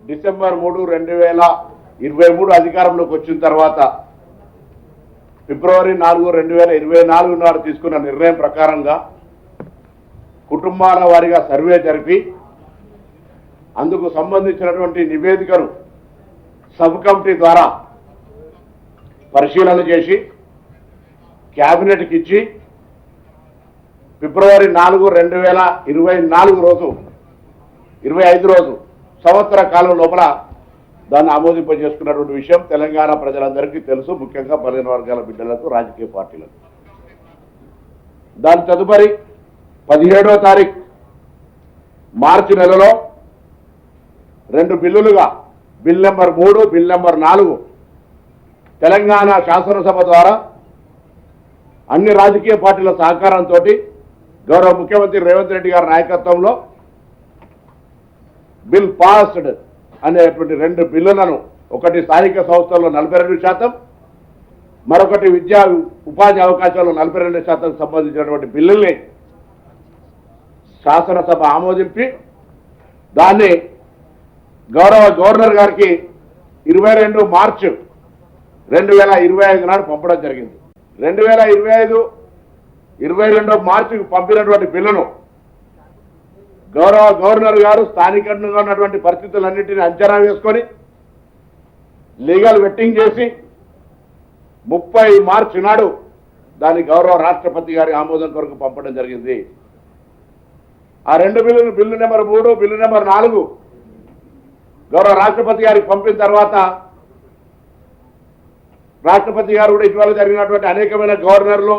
December 3, 2023 అధికారంలోకి వచ్చిన తర్వాత ఫిబ్రవరి 4, 2024 నాడు తీసుకున్న నిర్ణయం ప్రకారంగా కుటుంబాల వారీగా సర్వే జరిపి అందుకు సంబంధించినటువంటి నివేదికను సబ్ కమిటీ ద్వారా పరిశీలన చేసి క్యాబినెట్కి ఇచ్చి ఫిబ్రవరి 4, 2024 25 రోజు సంవత్సర కాలం లోపల దాన్ని ఆమోదింపజేసుకున్నటువంటి విషయం తెలంగాణ ప్రజలందరికీ తెలుసు, ముఖ్యంగా బలహీన వర్గాల బిడ్డలకు, రాజకీయ పార్టీలకు. దాని తదుపరి 17వ తారీఖు మార్చి నెలలో 2 బిల్లులుగా bill number 3, bill number 4 Telangana శాసనసభ ద్వారా అన్ని రాజకీయ పార్టీల సహకారంతో గౌరవ ముఖ్యమంత్రి రేవంత్ రెడ్డి గారి నాయకత్వంలో బిల్ పాస్డ్ అనేటువంటి 2 బిల్లులను, ఒకటి స్థానిక సంస్థల్లో 42%, మరొకటి విద్యా ఉపాధి అవకాశాల్లో 42% సంబంధించినటువంటి బిల్లుల్ని శాసనసభ ఆమోదించి దాన్ని గౌరవ గవర్నర్ గారికి 22 మార్చి 2025 నాడు పంపడం జరిగింది. 2025 22 మార్చికి పంపినటువంటి బిల్లును గౌరవ గవర్నర్ గారు స్థానికంగా ఉన్నటువంటి పరిస్థితులన్నింటినీ అంచనా వేసుకొని లీగల్ వెట్టింగ్ చేసి 30 మార్చి నాడు దాని గౌరవ రాష్ట్రపతి గారి ఆమోదం కొరకు పంపడం జరిగింది. ఆ 2 బిల్లులు, బిల్లు నెంబర్ 3, బిల్లు నెంబర్ 4 గౌరవ రాష్ట్రపతి గారికి పంపిన తర్వాత రాష్ట్రపతి గారు కూడా ఇటీవల జరిగినటువంటి అనేకమైన గవర్నర్లు,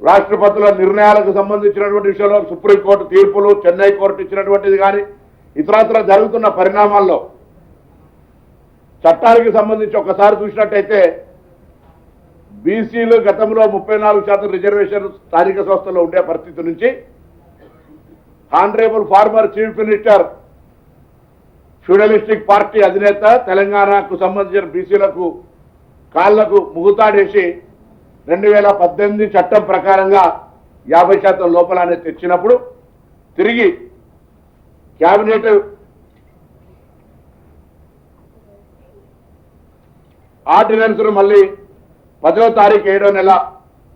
రాష్ట్రపతుల నిర్ణయాలకు సంబంధించినటువంటి విషయంలో సుప్రీంకోర్టు తీర్పులు, చెన్నై కోర్టు ఇచ్చినటువంటిది కానీ ఇతరత్ర జరుగుతున్న పరిణామాల్లో చట్టానికి సంబంధించి ఒకసారి చూసినట్టయితే బీసీలు గతంలో 34% రిజర్వేషన్ స్థానిక సంస్థల్లో ఉండే పరిస్థితి నుంచి honourable former chief minister feudalistic party అధినేత తెలంగాణకు సంబంధించిన బీసీలకు కాళ్లకు ముగుతాడేసి 2018 చట్టం ప్రకారంగా 50% లోపలనే తెచ్చినప్పుడు తిరిగి క్యాబినెట్ ఆర్డినెన్స్ను మళ్ళీ 10వ తారీఖు 7వ నెల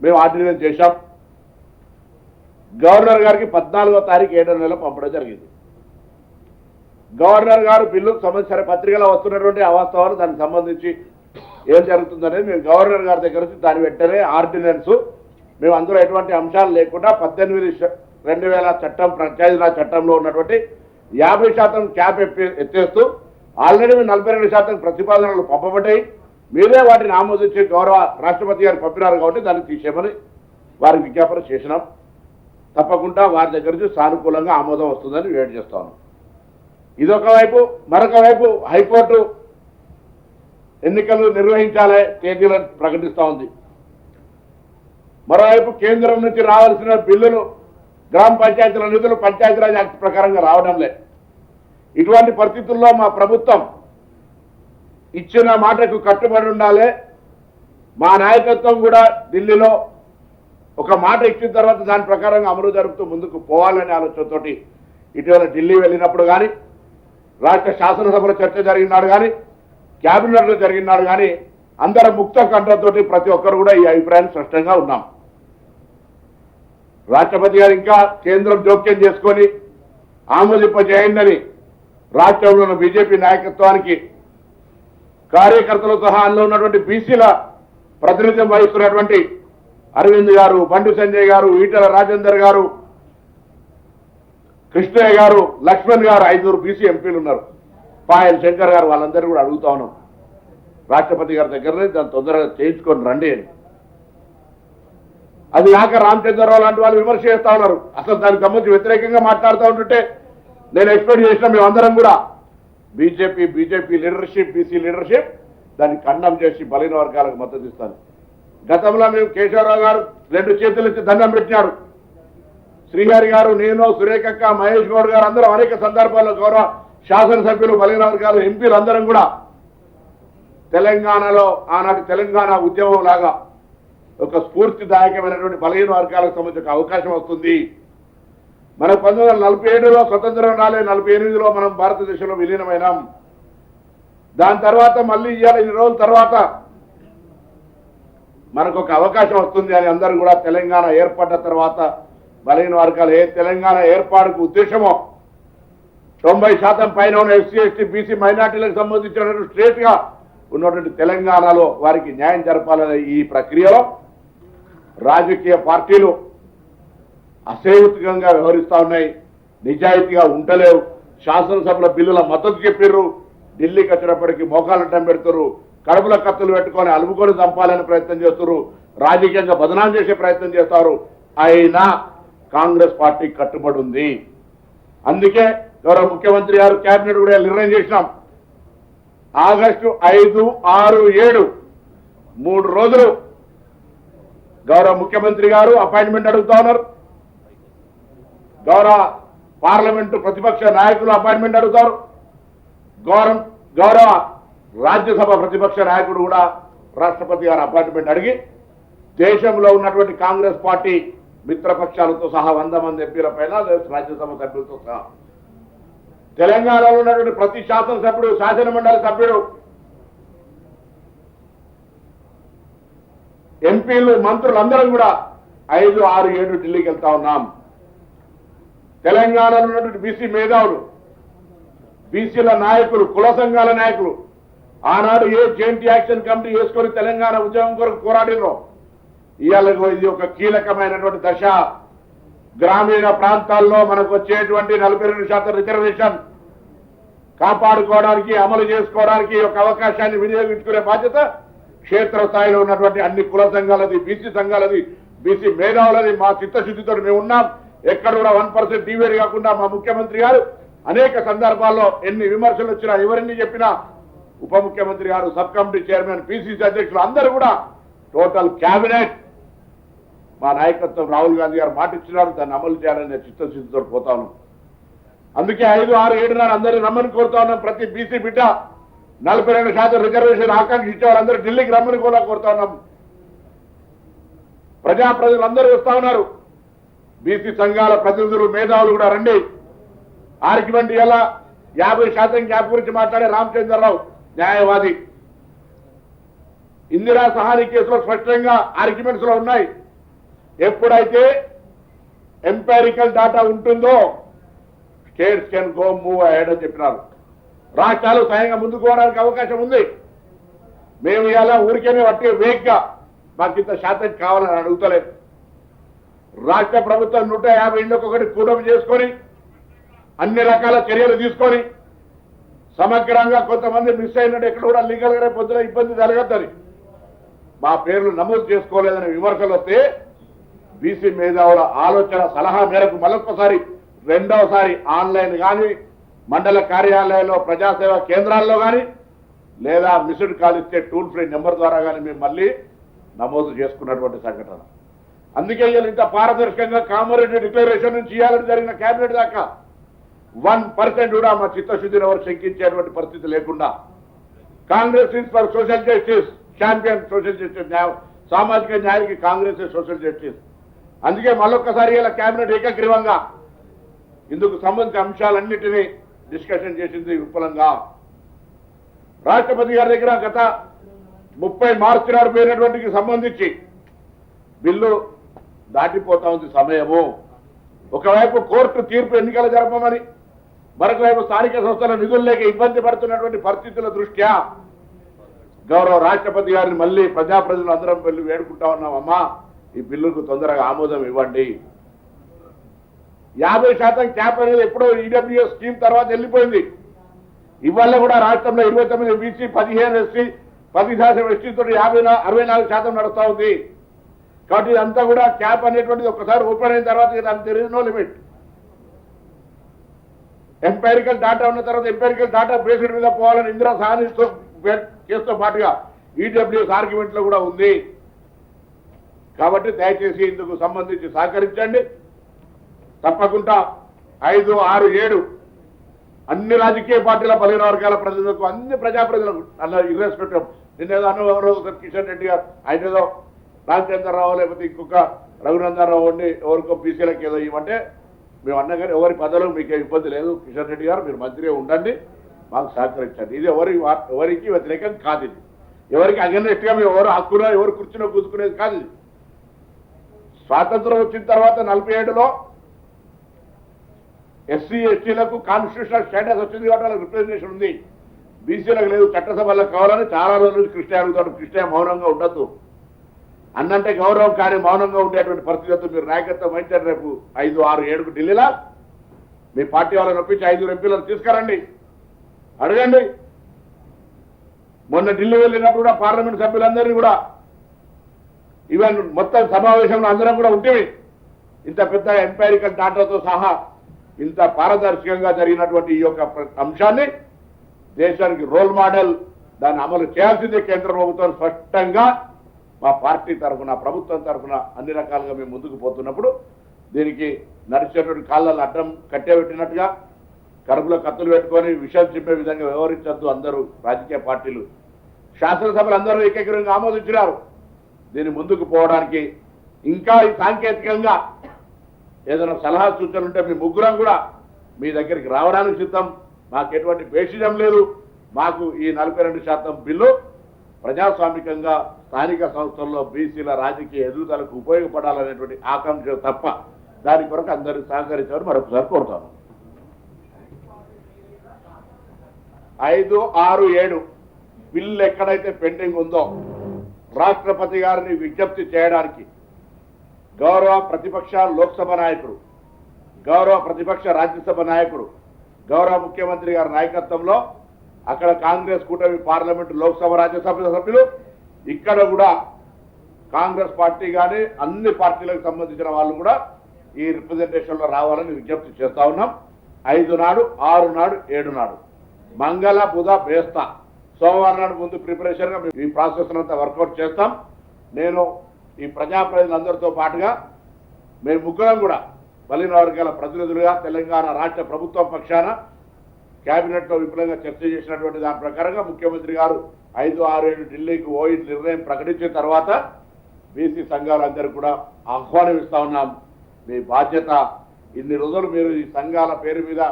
మేము ఆర్డినెన్స్ చేశాం. గవర్నర్ గారికి 14వ తారీఖు 7వ నెల పంపడం జరిగింది. గవర్నర్ గారు బిల్లుకు సంబంధించిన పత్రికలో వస్తున్నటువంటి అవాస్తవాలు దానికి సంబంధించి ఏం జరుగుతుందనేది మేము గవర్నర్ గారి దగ్గర నుంచి దాని వెంటనే ఆర్డినెన్స్ మేము అందులో ఎటువంటి అంశాలు లేకుండా 18/2000 చట్టం, పంచాయతీరాజ్ చట్టంలో ఉన్నటువంటి 50% క్యాప్ ఎత్తేస్తూ ఆల్రెడీ 42% ప్రతిపాదనలు పంపబడ్డాయి. మీరే వాటిని ఆమోదించి గౌరవ రాష్ట్రపతి గారు పంపినారు కాబట్టి దాన్ని తీసేయమని వారికి విజ్ఞాపన చేసినాం. తప్పకుండా వారి దగ్గర నుంచి సానుకూలంగా ఆమోదం వస్తుందని వెయిట్ చేస్తాను. ఇదొక వైపు. మరొక వైపు హైకోర్టు ఎన్నికలు నిర్వహించాలే తేదీలను ప్రకటిస్తూ ఉంది. మరోవైపు కేంద్రం నుంచి రావాల్సిన బిల్లులు, గ్రామ పంచాయతీల నిధులు పంచాయతీరాజ్ యాక్ట్ ప్రకారంగా రావడం లేదు. ఇటువంటి పరిస్థితుల్లో మా ప్రభుత్వం ఇచ్చిన మాటకు కట్టుబడి ఉండాలి. మా నాయకత్వం కూడా ఢిల్లీలో ఒక మాట ఇచ్చిన తర్వాత దాని ప్రకారంగా అమలు జరుపుతూ ముందుకు పోవాలనే ఆలోచనతోటి ఇటీవల ఢిల్లీ వెళ్ళినప్పుడు కానీ, రాష్ట్ర శాసనసభలో చర్చ జరిగినాడు కానీ, క్యాబినెట్లో జరిగినాడు కానీ అందరం ముక్త కంఠంతో ప్రతి ఒక్కరు కూడా ఈ అభిప్రాయాన్ని స్పష్టంగా ఉన్నాం. రాష్ట్రపతి గారు ఇంకా కేంద్రం జోక్యం చేసుకొని ఆమోదింపజేయండి రాష్ట్రంలో ఉన్న బీజేపీ నాయకత్వానికి, కార్యకర్తలు సహా అందులో ఉన్నటువంటి బీసీల ప్రాతినిధ్యం వహిస్తున్నటువంటి అరవింద్ గారు, బండి సంజయ్ గారు, ఈటల రాజేందర్ గారు, కృష్ణయ్య గారు, లక్ష్మణ్ గారు, 5 బీసీ ఎంపీలు ఉన్నారు, పాయల్ శంకర్ గారు, వాళ్ళందరూ కూడా అడుగుతా ఉన్నాం రాష్ట్రపతి గారి దగ్గరనే దాన్ని తొందరగా చేయించుకొని రండి అని. అది కాక రామచంద్రరావు లాంటి వాళ్ళు విమర్శ చేస్తా ఉన్నారు. అసలు దానికి సంబంధించి వ్యతిరేకంగా మాట్లాడుతూ ఉంటుంటే నేను ఎక్స్పెక్ట్ చేసిన మేమందరం కూడా బీజేపీ లీడర్షిప్, బీసీ లీడర్షిప్ దాన్ని ఖండం చేసి బలహీన వర్గాలకు మద్దతు ఇస్తాను. గతంలో మేము కేశవరావు గారు 2 చేతులు ఇచ్చి దండం పెట్టినాడు. శ్రీహరి గారు, నేను, సురేఖక్క, మహేష్ గౌడ్ గారు అందరం అనేక సందర్భాల్లో గౌరవ శాసనసభ్యులు, బలహీన వర్గాలు ఎంపీలు అందరం కూడా తెలంగాణలో ఆనాటి తెలంగాణ ఉద్యమం లాగా ఒక స్ఫూర్తిదాయకమైనటువంటి బలహీన వర్గాలకు సంబంధించిన అవకాశం వస్తుంది, మన 1947లో స్వతంత్రం రాలే 48లో మనం భారతదేశంలో విలీనమైనాం. దాని తర్వాత మళ్ళీ ఇవాళ ఇన్ని రోజుల తర్వాత మనకు ఒక అవకాశం వస్తుంది అని అందరూ కూడా తెలంగాణ ఏర్పడ్డ తర్వాత బలహీన వర్గాలు తెలంగాణ ఏర్పాటుకు ఉద్దేశమో 90% పైన ఉన్న ఎస్సీ ఎస్టీ బీసీ మైనార్టీలకు సంబంధించినటువంటి స్టేట్ గా ఉన్నటువంటి తెలంగాణలో వారికి న్యాయం జరపాలనే ఈ ప్రక్రియలో రాజకీయ పార్టీలు అసేవితంగా వ్యవహరిస్తూ ఉన్నాయి, నిజాయితీగా ఉండలేవు. శాసనసభల బిల్లుల మద్దతు చెప్పిర్రు, ఢిల్లీకి వచ్చినప్పటికీ మోకాలడ్డం పెడుతున్నారు, కడుపుల కత్తులు పెట్టుకొని అలుముకొని చంపాలని ప్రయత్నం చేస్తున్నారు, రాజకీయంగా బదనాం చేసే ప్రయత్నం చేస్తారు. అయినా కాంగ్రెస్ పార్టీ కట్టుబడి ఉంది. అందుకే గౌరవ ముఖ్యమంత్రి గారు కేబినెట్ కూడా నిర్ణయం చేసినాం. ఆగస్టు 5, 6, 7 3 రోజులు గౌరవ ముఖ్యమంత్రి గారు అపాయింట్మెంట్ అడుగుతా ఉన్నారు. గౌరవ పార్లమెంటు ప్రతిపక్ష నాయకులు అపాయింట్మెంట్ అడుగుతారు. గౌరవ రాజ్యసభ ప్రతిపక్ష నాయకుడు కూడా రాష్ట్రపతి గారు అపాయింట్మెంట్ అడిగి దేశంలో ఉన్నటువంటి కాంగ్రెస్ పార్టీ మిత్రపక్షాలతో సహా 100 మంది ఎంపీల పైన రాజ్యసభ సభ్యులతో సహా తెలంగాణలో ఉన్నటువంటి ప్రతి శాసనసభ్యుడు, శాసనమండలి సభ్యుడు, ఎంపీలు, మంత్రులందరం కూడా 5, 6, 7 ఢిల్లీకి వెళ్తా ఉన్నాం. తెలంగాణలో ఉన్నటువంటి బీసీ మేధావులు, బీసీల నాయకులు, కుల సంఘాల నాయకులు ఆనాడు ఏ జాయింట్ యాక్షన్ కమిటీ వేసుకొని తెలంగాణ ఉద్యమం కొరకు పోరాడినో ఇవాళ ఇది ఒక కీలకమైనటువంటి దశ. గ్రామీణ ప్రాంతాల్లో మనకు వచ్చేటువంటి 42% రిజర్వేషన్ కాపాడుకోవడానికి, అమలు చేసుకోవడానికి ఒక అవకాశాన్ని వినియోగించుకునే బాధ్యత క్షేత్రస్థాయిలో ఉన్నటువంటి అన్ని కుల సంఘాలది, బీసీ సంఘాలది, బీసీ మేధావులది. మా చిత్తశుద్ధితో మేము ఉన్నాం. ఎక్కడ కూడా 1% డివేట్ కాకుండా మా ముఖ్యమంత్రి గారు అనేక సందర్భాల్లో ఎన్ని విమర్శలు వచ్చినా, ఎవరిని చెప్పినా ఉప ముఖ్యమంత్రి గారు, సబ్ కమిటీ చైర్మన్, పిసిసి అధ్యక్షులు అందరూ కూడా టోటల్ క్యాబినెట్ మా నాయకత్వం రాహుల్ గాంధీ గారు మాట ఇచ్చినారు, దాన్ని అమలు చేయాలని చిత్తశుద్ధితో పోతా ఉన్నాం. అందుకే 5, 6, 7 నాడు అందరినీ రమ్మని కోరుతా ఉన్నాం. ప్రతి బీసీ బిడ్డ 42% రిజర్వేషన్ ఆకాంక్షించే వాళ్ళందరూ ఢిల్లీకి రమ్మని కూడా కోరుతా ఉన్నాం. ప్రజలందరూ వస్తా ఉన్నారు. బీసీ సంఘాల ప్రతినిధులు, మేధావులు కూడా రండి. ఆర్గ్యుమెంట్ ఎలా 50% గ్యాప్ గురించి మాట్లాడే రామచంద్రరావు న్యాయవాది, ఇందిరా సహాని కేసులో స్పష్టంగా ఆర్గ్యుమెంట్స్ లో ఉన్నాయి. ఎప్పుడైతే ఎంపారికల్ డాటా ఉంటుందో states can go move ahead అని చెప్పినారు. రాష్ట్రాలు స్వయంగా ముందుకు పోవడానికి అవకాశం ఉంది. మేము ఇలా ఊరికేనే వట్టి వేగ్గా మాకు ఇంత శాతం కావాలని అడుగుతలేదు. రాష్ట్ర ప్రభుత్వం 150 ఇళ్లకొకటి కూడమి చేసుకొని అన్ని రకాల చర్యలు తీసుకొని సమగ్రంగా కొంతమంది మిస్ అయినట్టు ఎక్కడ కూడా లీగల్ గా పొద్దున ఇబ్బంది జరగద్దని మా పేర్లు నమోదు చేసుకోలేదని విమర్శలు వస్తే బీసీ మేధావుల ఆలోచన సలహా మేరకు మరొకసారి, రెండవసారి ఆన్లైన్ కానీ, మండల కార్యాలయాల్లో, ప్రజాసేవా కేంద్రాల్లో కానీ, లేదా మిస్డ్ కాల్ ఇచ్చే టోల్ ఫ్రీ నెంబర్ ద్వారా కానీ మేము మళ్ళీ నమోదు చేసుకున్నటువంటి సంఘటన. అందుకే ఇంత పారదర్శకంగా కామారెడ్డి డిక్లరేషన్ నుంచి ఇవ్వాలని జరిగిన కేబినెట్ దాకా 1% కూడా మా చిత్తశుద్ధిని ఎవరు శంకించేటువంటి పరిస్థితి లేకుండా Congress is for social justice, champion social justice, సామాజిక న్యాయానికి కాంగ్రెస్ సోషల్ జస్టిస్. అందుకే మళ్ళొక్కసారి ఇలా కేబినెట్ ఏకగ్రీవంగా ఇందుకు సంబంధించిన అంశాలన్నింటినీ డిస్కషన్ చేసింది విపులంగా. రాష్ట్రపతి గారి దగ్గర గత 30 మార్చి నాడు పోయినటువంటికి సంబంధించి బిల్లు దాటిపోతా ఉంది సమయము. ఒకవైపు కోర్టు తీర్పు ఎన్నికలు జరపమని, మరొక వైపు స్థానిక సంస్థల నిధులు లేక ఇబ్బంది పడుతున్నటువంటి పరిస్థితుల దృష్ట్యా గౌరవ రాష్ట్రపతి గారిని మళ్ళీ ప్రజాప్రతినిధులు అందరం వెళ్ళి వేడుకుంటా ఉన్నామమ్మా, ఈ బిల్లుకు తొందరగా ఆమోదం ఇవ్వండి. 50% క్యాప్ అనేది ఎప్పుడో ఈడబ్ల్యూఎస్ స్కీమ్ తర్వాత వెళ్ళిపోయింది. ఇవాళ కూడా రాష్ట్రంలో 29 బీసీ, 15 ఎస్సీ, 10% ఎస్టీతో 64% నడుస్తూ ఉంది. కాబట్టి ఇదంతా కూడా క్యాప్ అనేటువంటిది ఒకసారి ఓపెన్ అయిన తర్వాత there is no limit. Empirical data ఉన్న తర్వాత ఎంపైరికల్ డాటా బేస్డ్ మీద పోవాలని ఇందిరా సహాని కేసుతో పాటుగా ఈడబ్ల్యూఎస్ ఆర్గ్యుమెంట్ లో కూడా ఉంది. కాబట్టి దయచేసి ఇందుకు సంబంధించి సహకరించండి. తప్పకుండా 5, 6, 7 అన్ని రాజకీయ పార్టీల బలహీన వర్గాల ప్రజలకు, అన్ని ప్రజాప్రతినిధులకు అలా ఇర్రెస్పెక్టివ్. నిన్నేదో అన్నవరో కిషన్ రెడ్డి గారు, ఆయన ఏదో రామచంద్రరావు లేకపోతే ఇంకొక రఘునందనరావు ఉండి ఎవరికో బీసీలకు ఏదో ఇవ్వమంటే మేము అన్నా కానీ ఎవరి పదవులకు మీకే ఇబ్బంది లేదు, కిషన్ రెడ్డి గారు మీరు మంత్రిగా ఉండండి, మాకు సహకరించండి. ఇది ఎవరికి వ్యతిరేకం కాదు, ఇది ఎవరికి అగెన్స్ట్గా మేము ఎవరు హక్కులో ఎవరు కూర్చులో కూర్చుకునేది కాదు. ఇది స్వాతంత్రం వచ్చిన తర్వాత 47లో ఎస్సీ ఎస్టీలకు కాన్స్టిట్యూషనల్ స్టేటస్ వచ్చింది కాబట్టి వాళ్ళకి రిప్రజెంటేషన్ ఉంది, బీసీలకు లేదు. చట్టసభలకు కావాలని చాలా రోజులు కృష్ణ అడుగుతాడు, కృష్ణ మౌనంగా ఉండద్దు అన్నంటే గౌరవం కానీ మౌనంగా ఉండేటువంటి పరిస్థితి మీరు నాయకత్వం వహించారు. రేపు 5, 6, 7 ఢిల్లీలో మీ పార్టీ వాళ్ళని ఒప్పించి 5 ఎంపీలను తీసుకురండి, అడగండి. మొన్న ఢిల్లీ వెళ్ళినప్పుడు కూడా పార్లమెంట్ సభ్యులందరినీ కూడా ఈవెన్ మొత్తం సమావేశంలో అందరం కూడా ఉంటేవి ఇంత పెద్ద ఎంపైరికల్ డాటాతో సహా ఇంత పారదర్శకంగా జరిగినటువంటి ఈ యొక్క అంశాన్ని దేశానికి రోల్ మోడల్, దాన్ని అమలు చేయాల్సిందే కేంద్ర ప్రభుత్వం స్పష్టంగా మా పార్టీ తరఫున ప్రభుత్వం తరఫున అన్ని రకాలుగా మేము ముందుకు పోతున్నప్పుడు దీనికి నడిచేటువంటి కాళ్ళను అడ్డం కట్టేబెట్టినట్టుగా కడుపులో కత్తులు పెట్టుకొని విషయం చెప్పే విధంగా వ్యవహరించద్దు. అందరూ రాజకీయ పార్టీలు శాసనసభలు అందరూ ఏకగ్రీవంగా ఆమోదించినారు. దీన్ని ముందుకు పోవడానికి ఇంకా ఈ సాంకేతికంగా ఏదైనా సలహా సూచనలు ఉంటే మీ ముగ్గురం కూడా మీ దగ్గరికి రావడానికి సిద్ధం. మాకు ఎటువంటి భేషజం లేదు. మాకు ఈ 42% బిల్లు ప్రజాస్వామికంగా స్థానిక సంస్థల్లో బీసీల రాజకీయ ఎదుగుదలకు ఉపయోగపడాలనేటువంటి ఆకాంక్ష తప్ప దాని కొరకు అందరూ సహకరించాలని మరొకసారి కోరుతాను. 5, 6, 7 బిల్లు ఎక్కడైతే పెండింగ్ ఉందో రాష్ట్రపతి గారిని విజ్ఞప్తి చేయడానికి గౌరవ ప్రతిపక్ష లోక్సభ నాయకుడు, గౌరవ ప్రతిపక్ష రాజ్యసభ నాయకుడు, గౌరవ ముఖ్యమంత్రి గారి నాయకత్వంలో అక్కడ కాంగ్రెస్ కూటమి పార్లమెంటు లోక్సభ రాజ్యసభ సభ్యులు, ఇక్కడ కూడా కాంగ్రెస్ పార్టీ కానీ అన్ని పార్టీలకు సంబంధించిన వాళ్ళు కూడా ఈ రిప్రజెంటేషన్లో రావాలని విజ్ఞప్తి చేస్తా ఉన్నాం. 5 నాడు, 6 నాడు, 7 నాడు మంగళ బుధ బేస్తా సోమవారం నాడు ముందు ప్రిపరేషన్గా ఈ ప్రాసెస్ అంతా వర్కౌట్ చేస్తాం. నేను ఈ ప్రజాప్రతినిధులందరితో పాటుగా మేము ముగ్గురం కూడా బలిన వర్గాల ప్రతినిధులుగా తెలంగాణ రాష్ట్ర ప్రభుత్వం పక్షాన కేబినెట్లో విపులంగా చర్చ చేసినటువంటి దాని ప్రకారంగా ముఖ్యమంత్రి గారు 5, 6, 7 ఢిల్లీకి పోయి నిర్ణయం ప్రకటించిన తర్వాత బీసీ సంఘాలందరూ కూడా ఆహ్వానం ఇస్తా ఉన్నాం. మీ బాధ్యత, ఇన్ని రోజులు మీరు ఈ సంఘాల పేరు మీద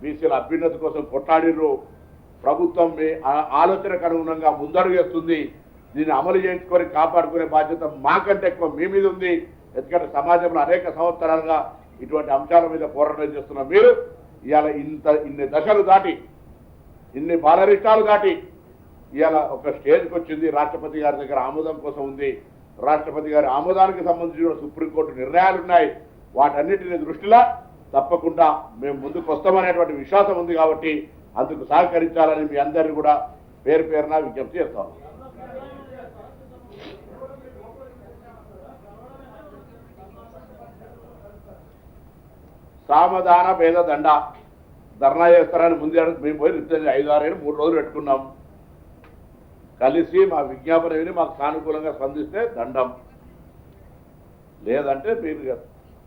బీసీల అభ్యున్నతి కోసం కొట్లాడిర్రు, ప్రభుత్వం మీ ఆలోచనకు అనుగుణంగా ముందడుగేస్తుంది, దీన్ని అమలు చేయించుకొని కాపాడుకునే బాధ్యత మాకంటే ఎక్కువ మీ మీద ఉంది. ఎందుకంటే సమాజంలో అనేక సంవత్సరాలుగా ఇటువంటి అంశాల మీద పోరాటం చేస్తున్న మీరు ఇవాళ ఇన్ని దశలు దాటి, ఇన్ని బాలరిష్టాలు దాటి ఇవాళ ఒక స్టేజ్కి వచ్చింది. రాష్ట్రపతి గారి దగ్గర ఆమోదం కోసం ఉంది. రాష్ట్రపతి గారి ఆమోదానికి సంబంధించిన సుప్రీంకోర్టు నిర్ణయాలు ఉన్నాయి. వాటన్నిటిని దృష్టిలో తప్పకుండా మేము ముందుకు వస్తామనేటువంటి విశ్వాసం ఉంది. కాబట్టి అందుకు సహకరించాలని మీ అందరినీ కూడా పేరు పేరున విజ్ఞప్తి చేస్తాం. సామధాన భేద దండ ధర్నా చేస్తారని ముందే మేము పోయి 5, 6, 7 3 రోజులు పెట్టుకున్నాం. కలిసి మా విజ్ఞాపన విని మాకు సానుకూలంగా స్పందిస్తే దండం, లేదంటే మీరు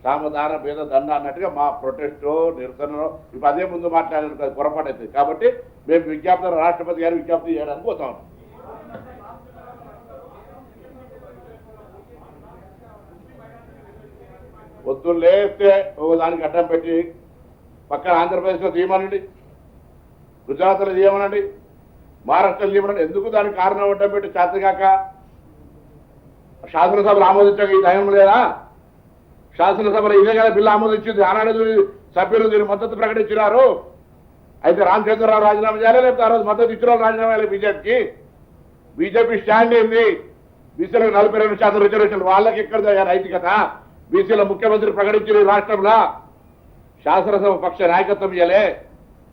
సామధాన భేద దండ అన్నట్టుగా మా ప్రొటెస్టో నిరసనలో ఇప్పుడు అదే ముందు మాట్లాడిన పొరపాటు అవుతుంది. కాబట్టి మేము విజ్ఞాపన రాష్ట్రపతి గారు విజ్ఞప్తి చేయడానికి పోతాం. పొద్దున్న లేస్తే దానికి అడ్డం పెట్టి పక్కన ఆంధ్రప్రదేశ్లో తీయమనండి, గుజరాత్లో తీయమనండి, మహారాష్ట్రలో తీయమనండి. ఎందుకు దానికి కారణం అడ్డం పెట్టి చేతగాక శాసనసభలు ఆమోదించక ఈ టైం లేదా? శాసనసభలో ఇదే కదా బిల్లు ఆమోదించింది. ఆనాడు సభ్యులు దీనికి మద్దతు ప్రకటించినారు. అయితే రామచంద్రరావు రాజీనామా చేయాలి, లేకపోతే ఆ రోజు మద్దతు ఇచ్చిన రాజీనామా చేయాలి బీజేపీకి. బీజేపీ స్టాండ్ ఏంది? బీసీలకు 42% రిజర్వేషన్ వాళ్ళకి ఎక్కడ నైతికత? బీసీల ముఖ్యమంత్రి ప్రకటించిన రాష్ట్రంలో శాసనసభ పక్ష నాయకత్వం ఇయ్యలే.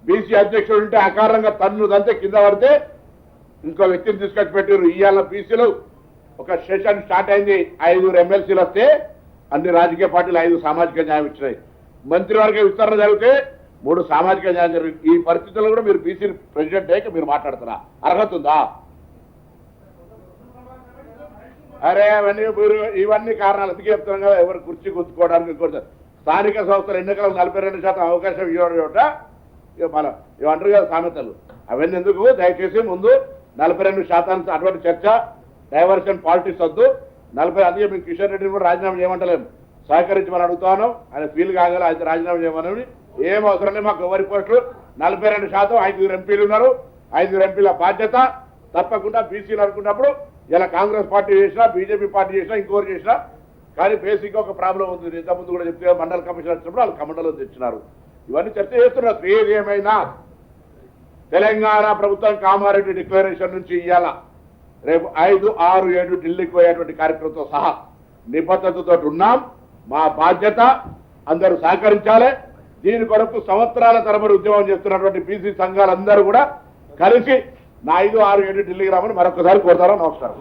బీసీ అధ్యక్షుడు ఉంటే అకారంగా తన్నుదంతే కింద పడితే ఇంకో వ్యక్తిని తీసుకొచ్చి పెట్టారు. ఇవాళ బీసీలు ఒక సెషన్ స్టార్ట్ అయింది. 5 ఎమ్మెల్సీలు వస్తే అన్ని రాజకీయ పార్టీలు 5 సామాజిక న్యాయం ఇచ్చినాయి. మంత్రివర్గ విస్తరణ జరిగితే 3 సామాజిక న్యాయం జరిగింది. ఈ పరిస్థితుల్లో కూడా మీరు బీసీ ప్రెసిడెంట్ అయ్యాక మీరు మాట్లాడుతున్నా అర్హత ఉందా? అరే ఇవన్నీ కారణాలు ఎందుకు చెప్తున్నాం కదా, ఎవరు కుర్చీ గుర్తుకోవడానికి ఇంకోటి. స్థానిక సంస్థల ఎన్నికలకు 42% అవకాశం ఇవ్వడం చోట మన ఇవంటారు కదా సామెతలు, అవన్నీ ఎందుకు? దయచేసి ముందు 42% అటువంటి చర్చ, డైవర్షన్ పాలిటిక్స్ వద్దు. 40 అందుకే మేము కిషన్ రెడ్డిని కూడా రాజీనామా చేయమంటలేము. సహకరించమని అడుగుతాను. ఆయన ఫీల్ కాగల ఆయన రాజీనామా చేయమని ఏం అవసరం లేదు. మాకు ఎవరి పోస్టులు 42%, 5 ఎంపీలు ఉన్నారు. 5 ఎంపీల బాధ్యత తప్పకుండా బీసీలు అనుకున్నప్పుడు ఇలా కాంగ్రెస్ పార్టీ చేసినా, బీజేపీ పార్టీ చేసినా, ఇంకోరు చేసినా, కానీ బేసిక్గా ఒక ప్రాబ్లం ఉంది. ఇంతకుముందు కూడా చెప్తే మండల కమిషన్ వచ్చినప్పుడు వాళ్ళు కమండలం తెచ్చినారు. ఇవన్నీ చర్చ చేస్తున్నారు. ఏది ఏమైనా తెలంగాణ ప్రభుత్వం కామారెడ్డి డిక్లరేషన్ నుంచి ఇవాళ రేపు 5, 6, 7 ఢిల్లీకి పోయేటువంటి కార్యక్రమంతో సహా నిబద్ధతతో ఉన్నాం. మా బాధ్యత అందరూ సహకరించాలి. దీని కొరకు సంవత్సరాల తరబడి ఉద్యమం చేస్తున్నటువంటి బీసీ సంఘాలందరూ కూడా కలిసి నా 5, 6, 7 ఢిల్లీకి రామని మరొకసారి కోరుతారు. నమస్కారం.